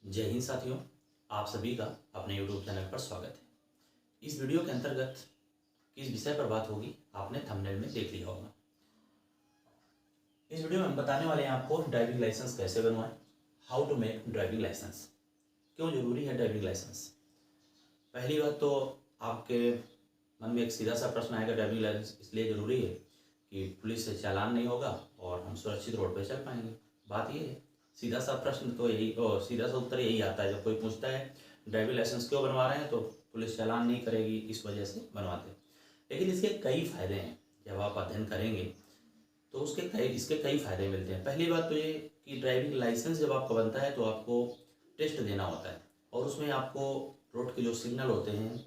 जय हिंद साथियों, आप सभी का अपने YouTube चैनल पर स्वागत है। इस वीडियो के अंतर्गत किस विषय पर बात होगी आपने थंबनेल में देख लिया होगा। इस वीडियो में हम बताने वाले हैं आपको ड्राइविंग लाइसेंस कैसे बनवाएं, how to make driving licence, क्यों जरूरी है ड्राइविंग लाइसेंस। पहली बात तो आपके मन में एक सीधा सा प्रश्न आएगा, ड्राइविंग लाइसेंस इसलिए ज़रूरी है कि पुलिस से चालान नहीं होगा और हम सुरक्षित रोड पर चल पाएंगे। बात ये है, सीधा सा प्रश्न तो यही और सीधा सा उत्तर यही आता है। जब कोई पूछता है ड्राइविंग लाइसेंस क्यों बनवा रहे हैं, तो पुलिस चालान नहीं करेगी इस वजह से बनवाते हैं। लेकिन इसके कई फ़ायदे हैं। जब आप अध्ययन करेंगे तो इसके कई फ़ायदे मिलते हैं। पहली बात तो ये कि ड्राइविंग लाइसेंस जब आपका बनता है तो आपको टेस्ट देना होता है और उसमें आपको रोड के जो सिग्नल होते हैं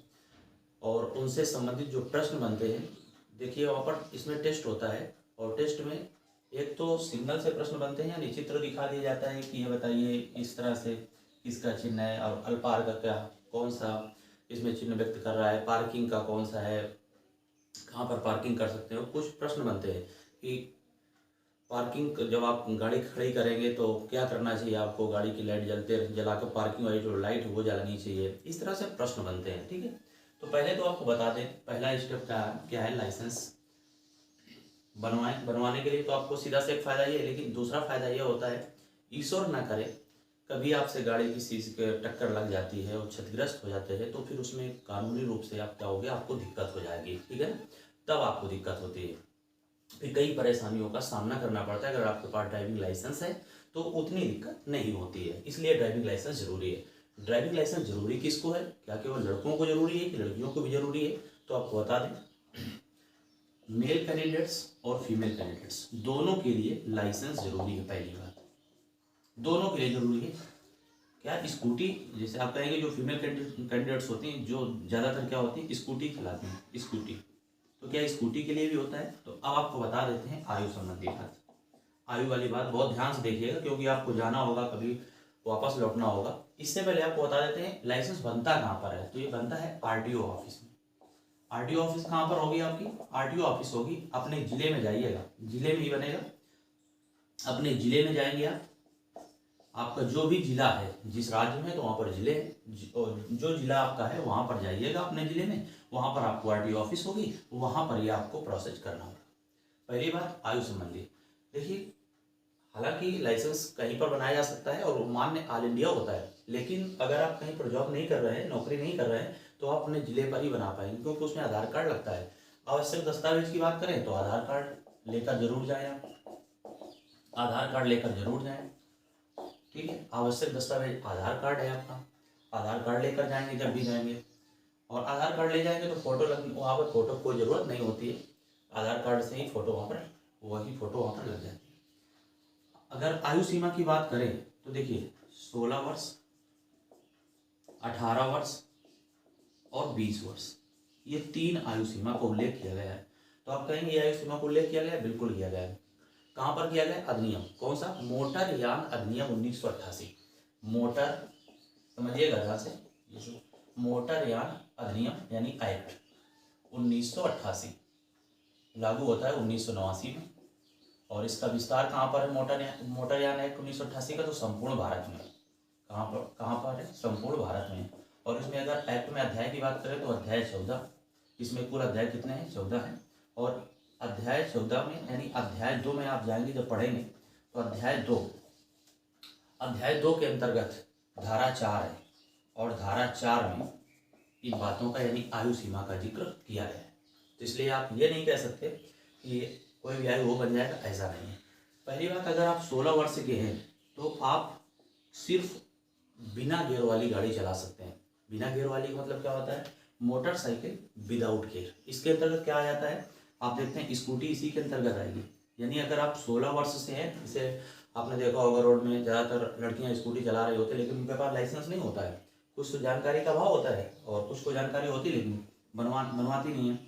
और उनसे संबंधित जो प्रश्न बनते हैं, देखिए वहाँ पर इसमें टेस्ट होता है और टेस्ट में एक तो सिग्नल से प्रश्न बनते हैं, यानी चित्र दिखा दिया जाता है कि ये बताइए इस तरह से किसका चिन्ह है और अल्पार का क्या कौन सा इसमें चिन्ह व्यक्त कर रहा है, पार्किंग का कौन सा है, कहाँ पर पार्किंग कर सकते हो। कुछ प्रश्न बनते हैं कि पार्किंग जब आप गाड़ी खड़ी करेंगे तो क्या करना चाहिए आपको, गाड़ी की लाइट जला कर पार्किंग वाली जो लाइट है वो जलानी चाहिए। इस तरह से प्रश्न बनते हैं, ठीक है। तो पहले तो आपको बता दें पहला स्टेप क्या है, लाइसेंस बनवाने के लिए तो आपको सीधा से एक फ़ायदा ये है। लेकिन दूसरा फ़ायदा ये होता है, ईश्वर ना करे कभी आपसे गाड़ी किसी से टक्कर लग जाती है और क्षतिग्रस्त हो जाते हैं, तो फिर उसमें कानूनी रूप से आप क्या होगे, आपको दिक्कत हो जाएगी, ठीक है ना। तब आपको दिक्कत होती है, फिर कई परेशानियों का सामना करना पड़ता है। अगर आपके पास ड्राइविंग लाइसेंस है तो उतनी दिक्कत नहीं होती है, इसलिए ड्राइविंग लाइसेंस ज़रूरी है। ड्राइविंग लाइसेंस ज़रूरी किसको है, क्या केवल लड़कों को ज़रूरी है कि लड़कियों को भी ज़रूरी है, तो आपको बता दें मेल कैंडिडेट्स और फीमेल कैंडिडेट्स दोनों के लिए लाइसेंस जरूरी है। पहली बात दोनों के लिए जरूरी है। क्या स्कूटी, जैसे आप कहेंगे जो फीमेल कैंडिडेट्स होती हैं जो ज़्यादातर क्या होती है स्कूटी चलाती हैं, स्कूटी, तो क्या स्कूटी के लिए भी होता है। तो अब आपको बता देते हैं आयु संबंधी बात। आयु वाली बात बहुत ध्यान से देखिएगा क्योंकि आपको जाना होगा, कभी वापस लौटना होगा। इससे पहले आपको बता देते हैं लाइसेंस बनता कहाँ पर है। तो ये बनता है आरटीओ ऑफिस में। आरटीओ ऑफिस कहाँ पर होगी आपकी, आरटीओ ऑफिस होगी अपने जिले में, जाइएगा जिले में ही बनेगा। अपने जिले में जाएंगे आप, आपका जो भी जिला है जिस राज्य में, तो वहाँ पर जिले है और जो जिला आपका है वहाँ पर जाइएगा अपने जिले में, वहाँ पर आपको आरटीओ ऑफिस होगी, वहाँ पर ये आपको प्रोसेस करना होगा। पहली बात आयु संबंधी, देखिए हालांकि लाइसेंस कहीं पर बनाया जा सकता है और मान्य ऑल इंडिया होता है, लेकिन अगर आप कहीं पर जॉब नहीं कर रहे हैं, नौकरी नहीं कर रहे हैं, तो आप अपने ज़िले पर ही बना पाएंगे क्योंकि उसमें आधार कार्ड लगता है। आवश्यक दस्तावेज की बात करें तो आधार कार्ड लेकर जरूर जाएं आप, आधार कार्ड लेकर जरूर जाएं, ठीक है। आवश्यक दस्तावेज आधार कार्ड है आपका, आधार कार्ड लेकर जाएंगे जब भी जाएंगे। और आधार कार्ड ले जाएंगे तो फोटो वहाँ पर फोटो की कोई ज़रूरत नहीं होती है, आधार कार्ड से ही फोटो वहाँ पर लग जाती है। अगर आयु सीमा की बात करें तो देखिए 16 वर्ष, 18 वर्ष और 20 वर्ष, ये 3 आयु सीमा को उल्लेख किया गया है। तो आप कहेंगे आयु सीमा को उल्लेख किया गया है, बिल्कुल किया गया है। कहाँ पर किया गया है, अधिनियम कौन सा, मोटर यान अधिनियम 1988। मोटर समझिएगा ध्यान से, ये जो मोटर यान अधिनियम यानी एक्ट 1988 लागू होता है 1989 में। और इसका विस्तार कहाँ पर है, मोटरयान एक्ट 1988 का, तो संपूर्ण भारत में। कहाँ पर है, संपूर्ण भारत में। और इसमें अगर एक्ट में अध्याय की बात करें तो अध्याय 14, इसमें कुल अध्याय कितने हैं, 14 हैं। और अध्याय 14 में यानी अध्याय 2 में आप जाएंगे जब पढ़ेंगे तो अध्याय 2 के अंतर्गत धारा 4 है और धारा 4 में इन बातों का यानी आयु सीमा का जिक्र किया गया है। तो इसलिए आप ये नहीं कह सकते कि कोई भी आयु वो बन जाएगा, ऐसा नहीं है। पहली बात, अगर आप 16 वर्ष के हैं तो आप सिर्फ बिना गियर वाली गाड़ी चला सकते हैं। बिना गियर वाली मतलब क्या होता है, मोटरसाइकिल विदाउट गियर। इसके अंतर्गत क्या आ जाता है, आप देखते हैं स्कूटी इसी के अंतर्गत आएगी। यानी अगर आप 16 वर्ष से हैं, जैसे आपने देखा होगा रोड में ज़्यादातर लड़कियाँ स्कूटी चला रही होती है लेकिन उनके पास लाइसेंस नहीं होता है। कुछ जानकारी का अभाव होता है और कुछ को जानकारी होती है लेकिन बनवाती नहीं है,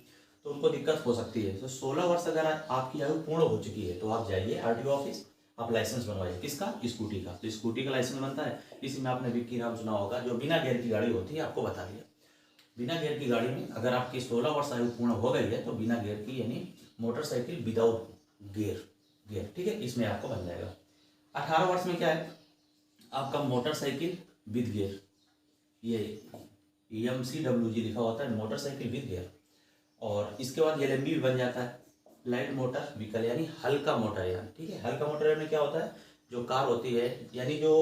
तो उनको दिक्कत हो सकती है। तो 16 वर्ष अगर आपकी आयु पूर्ण हो चुकी है तो आप जाइए आरटीओ ऑफिस, आप लाइसेंस बनवाइए। किसका, स्कूटी का। तो स्कूटी का लाइसेंस बनता है, इसी में आपने विक्की नाम सुना होगा, जो बिना गियर की गाड़ी होती है, आपको बता दिया। बिना गियर की गाड़ी में अगर आपकी 16 वर्ष आयु पूर्ण हो गई है तो बिना गियर की यानी मोटरसाइकिल विदाउट गियर, ठीक है, इसमें आपको बन जाएगा। 18 वर्ष में क्या है, आपका मोटरसाइकिल विद गियर, ये EMCWG लिखा होता है, मोटरसाइकिल विद गियर। और इसके बाद LMB भी बन जाता है, लाइट मोटर व्हीकल, यानी हल्का मोटर यान। ठीक है, हल्का मोटर में क्या होता है, जो कार होती है, यानी जो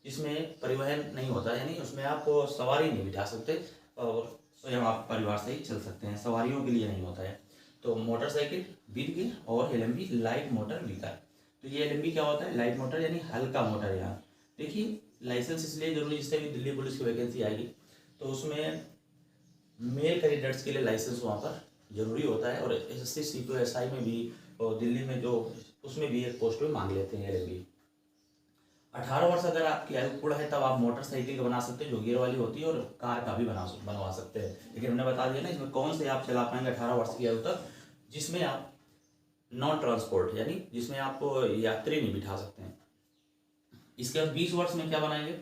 इसमें परिवहन नहीं होता, यानी उसमें आप सवारी नहीं बिठा सकते और स्वयं आप परिवार से ही चल सकते हैं, सवारियों के लिए नहीं होता है। तो मोटरसाइकिल विद गियर और LMB लाइट मोटर व्हीकल। तो ये LMB क्या होता है, लाइट मोटर यानी हल्का मोटर यान। देखिए लाइसेंस इसलिए जरूरी, जिससे भी दिल्ली पुलिस की वैकेंसी आएगी तो उसमें मेल कैंडिडेट्स के लिए लाइसेंस वहाँ पर जरूरी होता है। और SSC CPO में भी और दिल्ली में जो उसमें भी एक पोस्ट में मांग लेते हैं LMB। 18 वर्ष अगर आपकी आयु पूर्ण है तब आप मोटरसाइकिल का बना सकते हैं जो गियर वाली होती है, और कार का भी बनवा सकते हैं। लेकिन हमने बता दिया ना इसमें कौन से आप चला पाएंगे 18 वर्ष की आयु तक, जिसमें आप नॉन ट्रांसपोर्ट यानी जिसमें आप यात्री नहीं बिठा सकते हैं। इसके बाद 20 वर्ष में क्या बनाएंगे,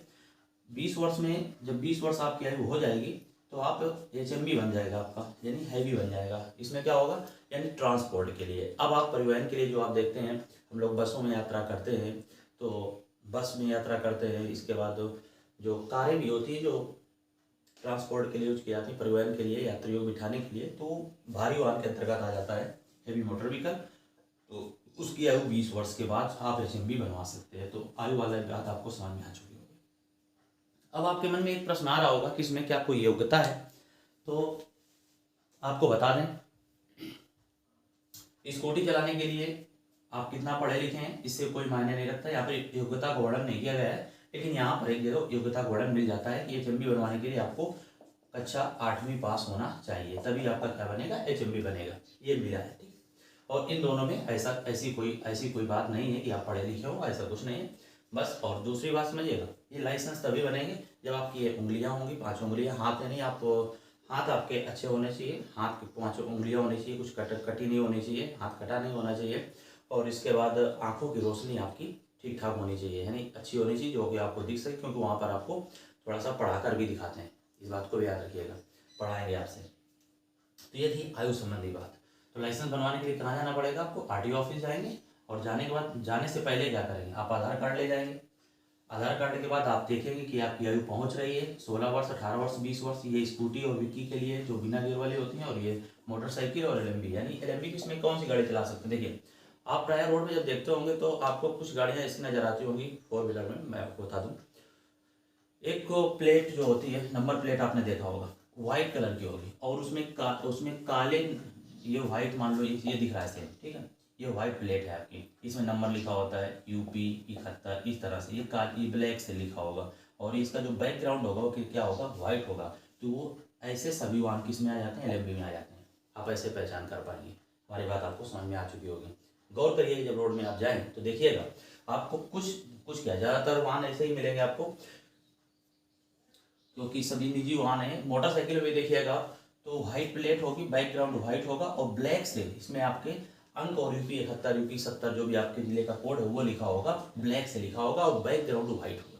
20 वर्ष में जब 20 वर्ष आपकी आयु हो जाएगी तो आप HMB बन जाएगा आपका, यानी हैवी बन जाएगा। इसमें क्या होगा, यानी ट्रांसपोर्ट के लिए। अब आप परिवहन के लिए जो आप देखते हैं, हम लोग बसों में यात्रा करते हैं, तो बस में यात्रा करते हैं। इसके बाद जो कारें भी होती है जो ट्रांसपोर्ट के लिए यूज की जाती है, परिवहन के लिए, यात्रियों को बिठाने के लिए, तो भारी वाहन के अंतर्गत आ जाता है हैवी मोटर व्हीकल। तो उसकी आयु 20 वर्ष के बाद आप HMB बनवा सकते हैं। तो आयु वाला बात आपको समझ में आ चुकी होगी। अब आपके मन में एक प्रश्न आ रहा होगा कि इसमें क्या कोई योग्यता है, तो आपको बता दें, स्कूटी चलाने के लिए आप कितना पढ़े लिखे हैं इससे कोई मायने नहीं रखता। यहाँ पर योग्यता का वर्णन नहीं किया गया है, लेकिन यहाँ पर एक योग्यता का वर्णन मिल जाता है कि HMB बनवाने के लिए आपको कक्षा 8वीं पास होना चाहिए, तभी आपका क्या बनेगा, HMB बनेगा। ये मिला है, ठीक है। और इन दोनों में ऐसी कोई बात नहीं है कि आप पढ़े लिखे हो, ऐसा कुछ नहीं है बस। और दूसरी बात समझिएगा, ये लाइसेंस तभी बनेंगे जब आपकी ये उंगलियां होंगी, 5 उंगलियां, हाथ है नहीं, आप हाथ आपके अच्छे होने चाहिए, हाथ की 5 उंगलियां होनी चाहिए, कुछ कटी नहीं होनी चाहिए, हाथ कटा नहीं होना चाहिए। और इसके बाद आंखों की रोशनी आपकी ठीक ठाक होनी चाहिए, यानी अच्छी होनी चाहिए, जो कि आपको दिख सके, क्योंकि वहाँ पर आपको थोड़ा सा पढ़ाकर भी दिखाते हैं, इस बात को भी याद रखिएगा, पढ़ाएंगे आपसे। तो ये थी आयु संबंधी बात। तो लाइसेंस बनवाने के लिए कहाँ जाना पड़ेगा आपको, RTO ऑफिस जाएंगे, और जाने के बाद, जाने से पहले क्या करेंगे, आप आधार कार्ड ले जाएंगे। आधार कार्ड के बाद आप देखेंगे कि आपकी आयु पहुंच रही है 16 वर्ष, 18 वर्ष, 20 वर्ष। ये स्कूटी और विक्की के लिए जो बिना गियर वाली होती हैं, और ये मोटरसाइकिल और LMB, यानी LMB किसमें कौन सी गाड़ी चला सकते हैं। देखिए आप प्राय रोड में जब देखते होंगे तो आपको कुछ गाड़ियां ऐसी नजर आती होंगी 4 व्हीलर में। मैं आपको बता दूं, एक प्लेट जो होती है, नंबर प्लेट आपने देखा होगा, व्हाइट कलर की होगी, और उसमें काले, ये व्हाइट मान लो ये दिख रहा है सेम, ठीक है, ये व्हाइट प्लेट है आपकी, इसमें नंबर लिखा होता है UP 71, इस तरह से ये ब्लैक से लिखा होगा, और इसका जो बैकग्राउंड होगा वो क्या होगा, व्हाइट होगा। तो वो ऐसे सभी वाहन किस में आ जाते हैं, LMB में आ जाते हैं। आप ऐसे पहचान कर पाएंगे। हमारी बात आपको समझ में आ चुकी होगी। गौर करिए, जब रोड में आप जाएं तो देखिएगा आपको कुछ क्या, ज्यादातर वाहन ऐसे ही मिलेंगे आपको, क्योंकि सभी निजी वाहन है। मोटरसाइकिल में देखिएगा तो व्हाइट प्लेट होगी, बैकग्राउंड व्हाइट होगा, और ब्लैक से इसमें आपके अंक और UP 71, UP 70 जो भी आपके जिले का कोड है वो लिखा होगा, ब्लैक से लिखा होगा, और बैकग्राउंड व्हाइट होगा।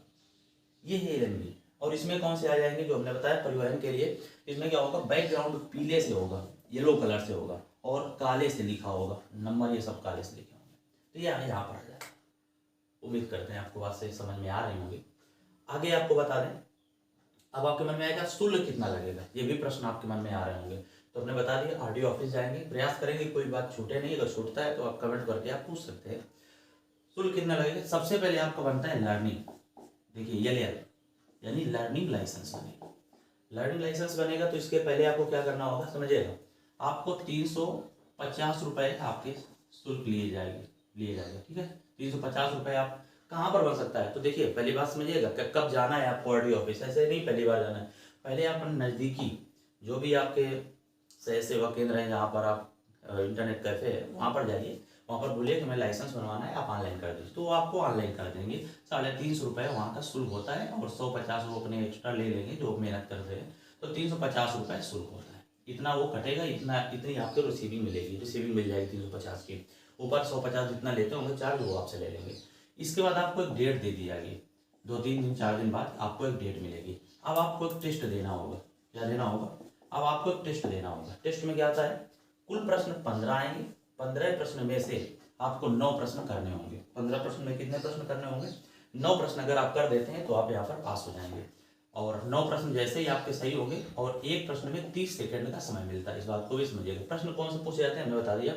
ये है LMB। और इसमें कौन से आ जाएंगे, जो हमने बताया परिवहन के लिए, इसमें क्या होगा, बैकग्राउंड पीले से होगा, येलो कलर से होगा, और काले से लिखा होगा, नंबर ये सब काले से लिखे होंगे। तो ये आगे यहाँ पर आ जाएगा। उम्मीद करते हैं आपको बात से समझ में आ रही होंगी। आगे आपको बता दें, अब आपके मन में आएगा शुल्क कितना लगेगा, ये भी प्रश्न आपके मन में आ रहे होंगे। तो हमने बता दिया, RTO ऑफिस जाएंगे, प्रयास करेंगे कोई बात छूटे नहीं, अगर छूटता है तो आप कमेंट करके आप पूछ सकते हैं शुल्क कितना लगेगा। सबसे पहले आपका बनता है लर्निंग, देखिए LL यानी लर्निंग लाइसेंस बनेगा। लर्निंग लाइसेंस बनेगा तो इसके पहले आपको क्या करना होगा, समझिएगा, आपको 350 रुपये आपके शुल्क लिए जाएगा, ठीक है। 350 रुपये आप कहाँ पर बन सकता है, तो देखिए पहली बात समझिएगा, कब जाना है आपको RTO ऑफिस, ऐसे नहीं पहली बार जाना है। पहले आप नज़दीकी जो भी आपके सह सेवा केंद्र हैं, जहाँ पर आप इंटरनेट कैफे है, वहाँ पर जाइए, वहाँ पर बोलिए कि हमें लाइसेंस बनवाना है, आप ऑनलाइन कर दीजिए, तो वो आपको ऑनलाइन कर देंगे। 350 रुपये वहाँ का शुल्क होता है, और 150 वो अपने एक्स्ट्रा ले लेंगे जो मेहनत करते हैं, तो 350 रुपये शुल्क होता है। इतना वो कटेगा, इतनी आपको रिसीविंग मिलेगी, रिसीविंग मिल जाएगी 350 की, ऊपर 150 जितना लेते होंगे चार्ज वो आपसे ले लेंगे। इसके बाद आपको एक डेट दे दी जाएगी, 2-3 दिन 4 दिन बाद आपको एक डेट मिलेगी। अब आपको एक टेस्ट देना होगा, क्या देना होगा, अब आपको एक टेस्ट देना होगा। टेस्ट में क्या आता है, कुल प्रश्न 15 आएंगे, 15 प्रश्न में से आपको 9 प्रश्न करने होंगे। 15 प्रश्न में कितने प्रश्न करने होंगे, 9 प्रश्न अगर आप कर देते हैं तो आप यहाँ पर पास हो जाएंगे। और 9 प्रश्न जैसे ही आपके सही होंगे और एक प्रश्न में 30 सेकंड का समय मिलता है, इस बात को भी समझिएगा। प्रश्न कौन से पूछे जाते हैं हमने बता दिया।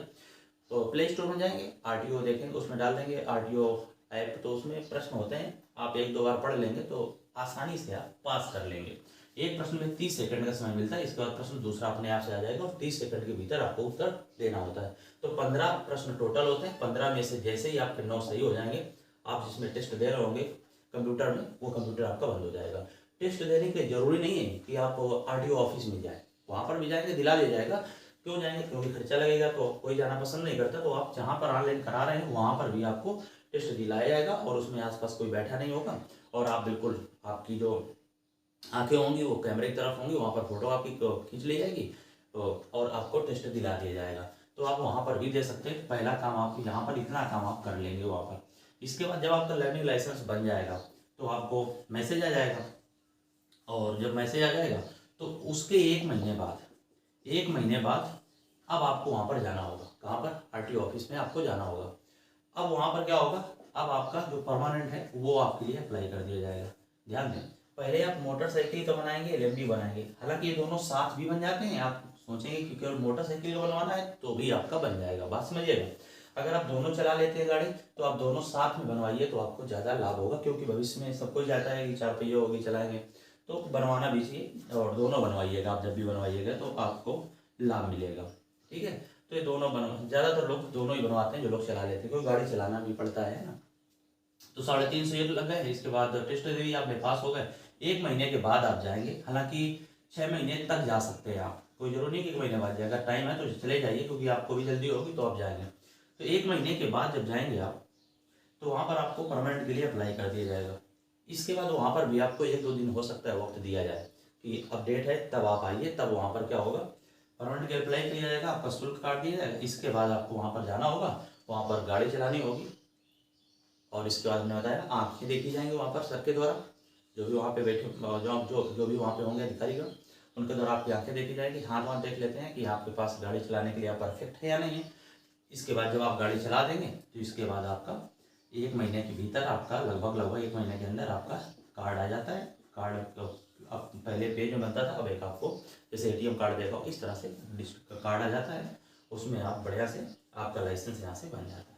तो प्ले स्टोर में जाएंगे, आरटीओ देखेंगे, उसमें डाल देंगे आरटीओ ऐप, तो उसमें प्रश्न होते हैं, आप 1-2 बार पढ़ लेंगे तो आसानी से आप पास कर लेंगे। एक प्रश्न में 30 सेकंड का समय मिलता है, इसके बाद प्रश्न दूसरा अपने आप से आ जाएगा और 30 सेकंड के भीतर आपको उत्तर देना होता है। तो 15 प्रश्न टोटल होते हैं। 15 में से जैसे ही आपके 9 सही हो जाएंगे, आप जिसमें टेस्ट दे रहे होंगे कंप्यूटर में, वो कंप्यूटर आपका बंद हो जाएगा। टेस्ट देने के जरूरी नहीं है कि आप आरटीओ ऑफिस में जाए, वहाँ पर भी जाएंगे दिला दिया जाएगा। क्यों जाएंगे? क्योंकि खर्चा लगेगा, तो कोई जाना पसंद नहीं करता। तो आप जहाँ पर ऑनलाइन करा रहे हैं वहाँ पर भी आपको टेस्ट दिलाया जाएगा और उसमें आसपास कोई बैठा नहीं होगा और आप बिल्कुल, आपकी जो आंखें होंगी वो कैमरे की तरफ होंगी, वहाँ पर फोटो आपकी खींच ली जाएगी और आपको टेस्ट दिला दिया जाएगा। तो आप वहाँ पर भी दे सकते हैं। पहला काम आप यहाँ पर इतना काम आप कर लेंगे वहाँ पर। इसके बाद जब आपका लर्निंग लाइसेंस बन जाएगा तो आपको मैसेज आ जाएगा, और जब मैसेज आ जाएगा तो उसके 1 महीने बाद, 1 महीने बाद अब आपको वहाँ पर जाना होगा। कहाँ पर? आरटीओ ऑफिस में आपको जाना होगा। अब वहाँ पर क्या होगा, अब आपका जो परमानेंट है वो आपके लिए अप्लाई कर दिया जाएगा। ध्यान दें, पहले आप मोटरसाइकिल का बनाएंगे, एलएमडी बनाएंगे। हालांकि ये दोनों साथ भी बन जाते हैं, आप सोचेंगे कि केवल मोटरसाइकिल का बनवाना है तो भी आपका बन जाएगा, बात समझिएगा। अगर आप दोनों चला लेते हैं गाड़ी तो आप दोनों साथ में बनवाइए तो आपको ज़्यादा लाभ होगा, क्योंकि भविष्य में सबको जाता है कि 4 पहिए होगी चलाएंगे, तो बनवाना भी चाहिए और दोनों बनवाइएगा। आप जब भी बनवाइएगा तो आपको लाभ मिलेगा, ठीक है। तो ये दोनों ज़्यादातर लोग दोनों ही बनवाते हैं जो लोग चला लेते हैं, क्योंकि गाड़ी चलाना भी पड़ता है ना। तो 350 ये लग गए। इसके बाद टेस्ट दे दिए आपने, पास हो गए। 1 महीने के बाद आप जाएंगे, हालांकि 6 महीने तक जा सकते हैं आप, कोई जरूरी नहीं कि 1 महीने बाद जाएगा, टाइम है तो चले जाइए, क्योंकि आपको भी जल्दी होगी तो आप जाएंगे। तो 1 महीने के बाद जब जाएंगे आप तो वहाँ पर आपको परमानेंट के लिए अप्लाई कर दिया जाएगा। इसके बाद वहाँ पर भी आपको 1-2 दिन हो सकता है वक्त दिया जाए कि अपडेट है तब आप आइए, तब वहाँ पर क्या होगा, परमानेंट के अप्लाई किया जाएगा, आपका शुल्क काट दिया जाएगा। इसके बाद आपको वहाँ पर जाना होगा, वहाँ पर गाड़ी चलानी होगी और इसके बाद मैंने बताया आँखें देखी जाएंगी वहाँ पर सर के द्वारा, जो भी वहाँ पे बैठे जो भी वहाँ पे होंगे अधिकारीगण, उनके द्वारा आपकी आँखें देखी जाएगी। हाथ वाथ देख लेते हैं कि आपके पास गाड़ी चलाने के लिए आप परफेक्ट है या नहीं है। इसके बाद जब आप गाड़ी चला देंगे तो इसके बाद आपका 1 महीने के भीतर, आपका लगभग 1 महीने के अंदर आपका कार्ड आ जाता है। कार्ड अब पहले पेज में बनता था, अब एक आपको जैसे एटीएम कार्ड देखा हो इस तरह से कार्ड आ जाता है, उसमें आप बढ़िया से आपका लाइसेंस यहाँ से बन जाता है।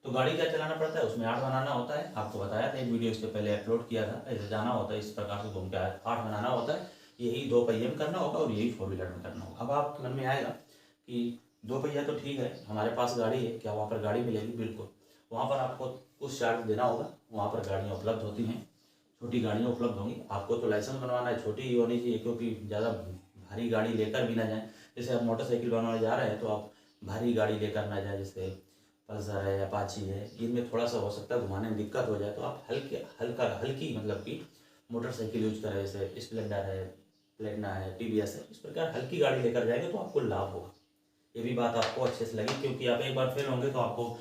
तो गाड़ी क्या चलाना पड़ता है, उसमें 8 बनाना होता है। आपको बताया था, एक वीडियो इससे पहले अपलोड किया था। ऐसे जाना होता है, इस प्रकार से घूम के 8 बनाना होता है। यही 2 पहिए में करना होगा और यही 4 व्हीलर में करना होगा। अब आपके मन में आएगा कि 2 पहिया तो ठीक है, हमारे पास गाड़ी है, क्या वहाँ पर गाड़ी मिलेगी? बिल्कुल, वहाँ पर आपको कुछ चार्ज देना होगा। वहाँ पर गाड़ियाँ उपलब्ध होती हैं, छोटी गाड़ियाँ उपलब्ध होंगी। आपको तो लाइसेंस बनवाना है, छोटी ही होनी चाहिए, क्योंकि ज़्यादा भारी गाड़ी लेकर भी ना जाएँ। जैसे आप मोटरसाइकिल बनवाने जा रहे हैं तो आप भारी गाड़ी लेकर ना जाए, जैसे पल्सर है, अपाची है, इनमें थोड़ा सा हो सकता है घुमाने में दिक्कत हो जाए, तो आप हल्की मतलब कि मोटरसाइकिल यूज करें, जैसे स्प्लेंडर है, प्लेटिना है, टीवीएस है, इस प्रकार हल्की गाड़ी लेकर जाएंगे तो आपको लाभ होगा। ये भी बात आपको अच्छे से लगी, क्योंकि आप एक बार फेल होंगे तो आपको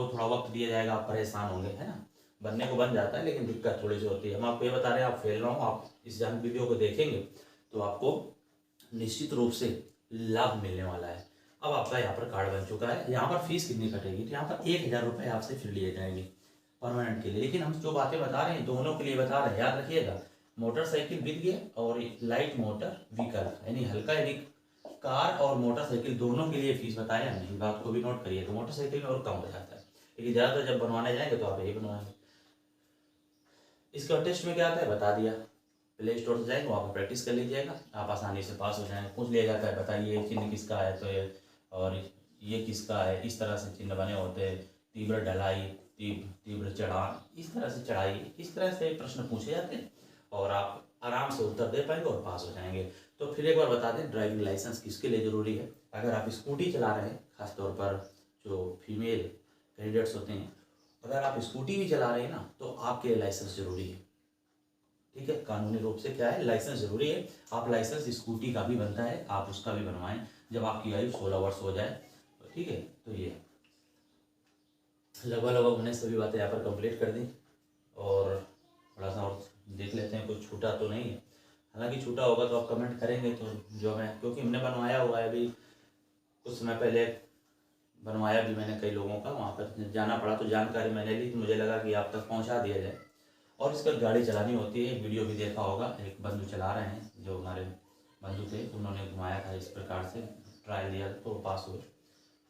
थोड़ा वक्त दिया जाएगा, आप परेशान होंगे, है ना। बनने को बन जाता है लेकिन दिक्कत थोड़ी सी होती है। हम आपको ये बता रहे हैं, आप फेल ना हो, आप इस जान वीडियो को देखेंगे तो आपको निश्चित रूप से लाभ मिलने वाला है। अब आपका यहाँ पर कार्ड बन चुका है। यहाँ पर फीस कितनी कटेगी? तो यहाँ पर 1000 रुपये आपसे फिर लिए जाएंगे परमानेंट के लिए। लेकिन हम जो बातें बता रहे हैं दोनों के लिए बता रहे हैं, याद रखिएगा। मोटरसाइकिल विद गियर और लाइट मोटर व्हीकल, यानी हल्का यदि कार और मोटरसाइकिल दोनों के लिए फीस बताया हमने, बात को भी नोट करिए। तो मोटरसाइकिल में और कम हो जाता है, लेकिन ज़्यादातर जब बनवाने जाएंगे तो आप यही बनवाएंगे। इसका टेस्ट में क्या आता है बता दिया। प्ले स्टोर से जाएंगे, वहाँ पर प्रैक्टिस कर लीजिएगा, आप आसानी से पास हो जाएंगे। पूछ लिया जाता है, बताइए चिन्ह किसका है, तो ये और ये किसका है, इस तरह से चिन्ह बने होते हैं। तीव्र ढलाई, तीव्र चढ़ान, इस तरह से चढ़ाई, इस तरह से प्रश्न पूछे जाते हैं और आप आराम से उत्तर दे पाएंगे और पास हो जाएंगे। तो फिर एक बार बता दें, ड्राइविंग लाइसेंस किसके लिए ज़रूरी है? अगर आप स्कूटी चला रहे हैं, खासतौर पर जो फीमेल कैंडिडेट्स होते हैं, अगर आप स्कूटी भी चला रहे हैं ना तो आपके लिए लाइसेंस ज़रूरी है, ठीक है। कानूनी रूप से क्या है, लाइसेंस जरूरी है। आप लाइसेंस स्कूटी का भी बनता है, आप उसका भी बनवाएं जब आपकी आयु 16 वर्ष हो जाए, ठीक है। तो ये लगभग हमने सभी बातें यहाँ पर कंप्लीट कर दी और थोड़ा सा और देख लेते हैं कुछ छूटा तो नहीं है। हालांकि छूटा होगा तो आप कमेंट करेंगे, तो जो मैं, क्योंकि हमने बनवाया हुआ है, अभी कुछ समय पहले बनवाया भी मैंने कई लोगों का, वहाँ पर जाना पड़ा तो जानकारी मैंने ली, तो मुझे लगा कि आप तक पहुँचा दिया जाए। और इस पर गाड़ी चलानी होती है। वीडियो भी देखा होगा, एक बंधु चला रहे हैं, जो हमारे बंधु थे, उन्होंने घुमाया था इस प्रकार से, ट्रायल दिया तो पास हुए।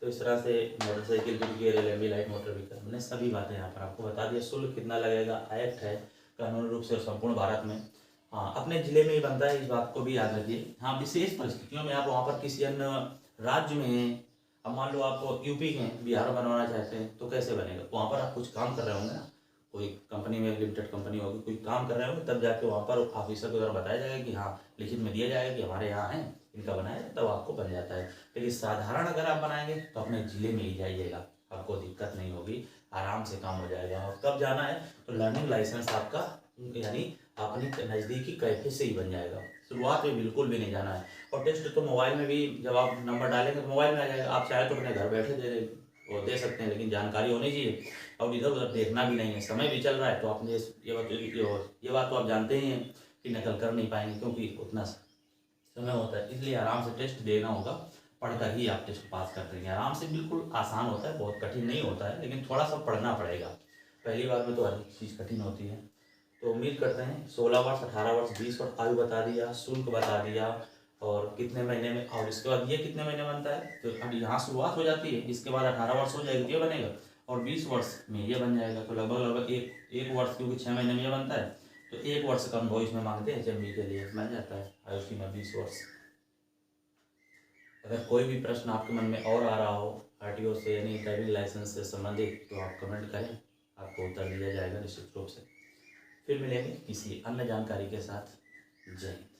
तो इस तरह से मोटरसाइकिल भी gear LMV light motor vehicle, हमने सभी बातें यहाँ पर आपको बता दिया। शुल्क कितना लगेगा, एक्ट है कानूनी रूप से संपूर्ण भारत में। हाँ, अपने ज़िले में ही बनता है, इस बात को भी याद रखिए। हाँ, विशेष परिस्थितियों में आप वहाँ पर किसी अन्य राज्य में हैं, अब मान लो आप यूपी के हैं, बिहार में बनवाना चाहते हैं तो कैसे बनेगा? वहाँ पर आप कुछ काम कर रहे होंगे ना, कोई कंपनी में, लिमिटेड कंपनी होगी, कोई काम कर रहे होंगे, तब जाके वहाँ पर ऑफिसर के द्वारा बताया जाएगा कि हाँ, लिखित में दिया जाएगा कि हमारे यहाँ है, इनका बनाया, तब आपको बन जाता है। लेकिन साधारण अगर आप बनाएंगे तो अपने ज़िले में ही जाइएगा, आपको दिक्कत नहीं होगी, आराम से काम हो जाएगा। और कब जाना है तो लर्निंग लाइसेंस आपका यानी अपनी नज़दीकी कैफे से ही बन जाएगा। शुरुआत में बिल्कुल भी नहीं जाना है। और टेस्ट तो मोबाइल में भी, जब आप नंबर डालेंगे तो मोबाइल में आ जाएगा, आप चाहे तो अपने घर बैठे दे सकते हैं, लेकिन जानकारी होनी चाहिए। और इधर उधर देखना भी नहीं है, समय भी चल रहा है, तो आपने ये बात तो आप जानते ही हैं कि नकल कर नहीं पाएंगे, क्योंकि उतना समय होता है। इसलिए आराम से टेस्ट देना होगा, पढ़कर ही आप टेस्ट पास कर देंगे आराम से। बिल्कुल आसान होता है, बहुत कठिन नहीं होता है, लेकिन थोड़ा सा पढ़ना पड़ेगा। पहली बार में तो हर चीज़ कठिन होती है। तो उम्मीद करते हैं 16 वर्ष, 18 वर्ष, 20 वर्ष आयु बता दिया, शुल्क बता दिया, और कितने महीने में, और इसके बाद ये कितने महीने बनता है। तो अब यहाँ शुरुआत हो जाती है, इसके बाद 18 वर्ष हो जाएगी तो ये बनेगा, और 20 वर्ष में ये बन जाएगा। तो लगभग एक वर्ष, क्योंकि 6 महीने में ये बनता है, तो 1 वर्ष का अनुभव इसमें मांगते हैं HMV के लिए, बन जाता है आयु सीमा 20 वर्ष। अगर कोई भी प्रश्न आपके मन में और आ रहा हो RTO से यानी ड्राइविंग लाइसेंस से संबंधित, तो आप कमेंट करें, आपको उत्तर दिया जाएगा निश्चित रूप से। फिर मिलेंगे किसी अन्य जानकारी के साथ। जय हिंद।